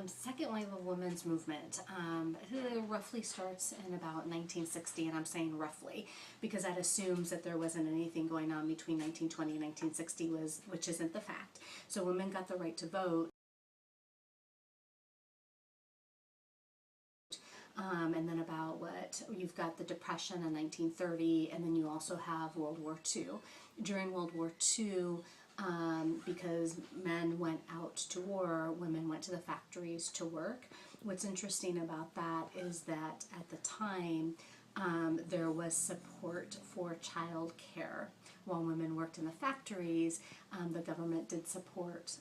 second wave of women's movement it roughly starts in about 1960, and I'm saying roughly because that assumes that there wasn't anything going on between 1920 and 1960, which isn't the fact. So women got the right to vote. And then about you've got the Depression in 1930, and then you also have World War II. During World War II, because men went out to war, women went to the factories to work. What's interesting about that is that at the time, there was support for child care. While women worked in the factories, the government did support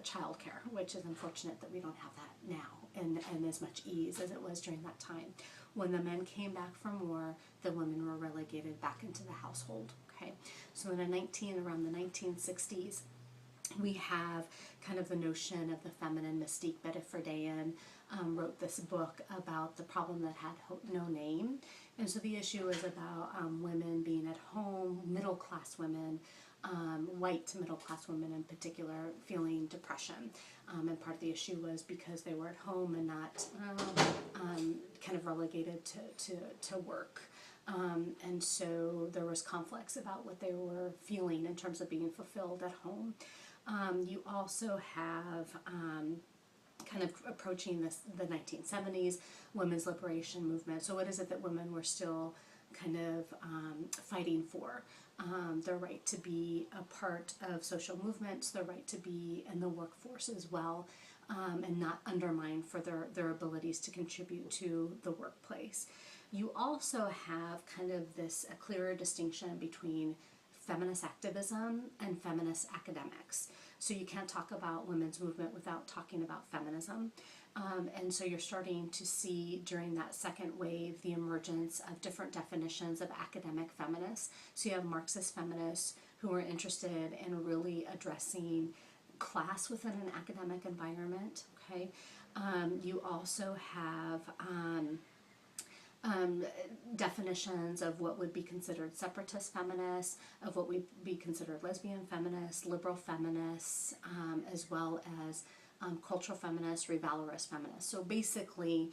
child care, which is unfortunate that we don't have that now and as much ease as it was during that time. When the men came back from war, the women were relegated back into the household. Okay, so around the 1960s, we have kind of the notion of the feminine mystique. Betty Friedan wrote this book about the problem that had no name. And so the issue is about women being at home, middle-class women, white middle-class women in particular, feeling depression. And part of the issue was because they were at home and not kind of relegated to work. And so there was conflicts about what they were feeling in terms of being fulfilled at home. You also have kind of approaching the 1970s women's liberation movement. So what is it that women were still kind of fighting for? Their right to be a part of social movements, their right to be in the workforce as well, and not undermined for their abilities to contribute to the workplace. You also have kind of a clearer distinction between feminist activism and feminist academics. So you can't talk about women's movement without talking about feminism. And so you're starting to see during that second wave the emergence of different definitions of academic feminists. So you have Marxist feminists who are interested in really addressing class within an academic environment. Okay, you also have definitions of what would be considered separatist feminists, of what would be considered lesbian feminists, liberal feminists, as well as cultural feminists, revalorist feminists. So basically,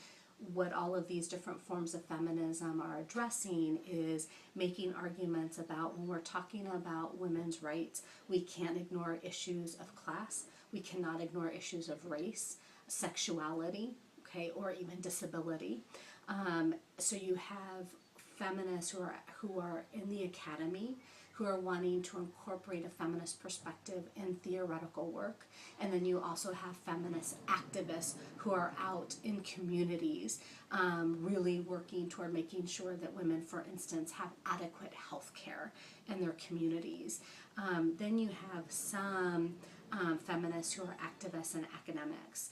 what all of these different forms of feminism are addressing is making arguments about when we're talking about women's rights, we can't ignore issues of class, we cannot ignore issues of race, sexuality, okay, or even disability. So you have feminists who are in the academy, who are wanting to incorporate a feminist perspective in theoretical work. And then you also have feminist activists who are out in communities, really working toward making sure that women, for instance, have adequate health care in their communities. Then you have some feminists who are activists and academics.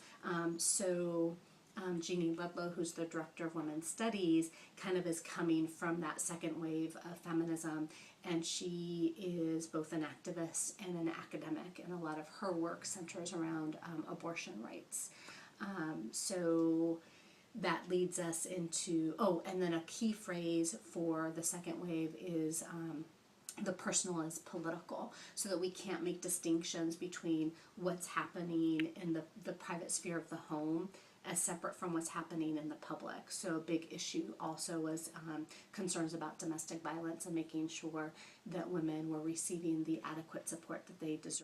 Jeannie Ludlow, who's the director of women's studies, kind of is coming from that second wave of feminism, and she is both an activist and an academic, and a lot of her work centers around abortion rights. So that leads us into, and then a key phrase for the second wave is the personal is political, so that we can't make distinctions between what's happening in the private sphere of the home as separate from what's happening in the public. So a big issue also was concerns about domestic violence and making sure that women were receiving the adequate support that they deserve.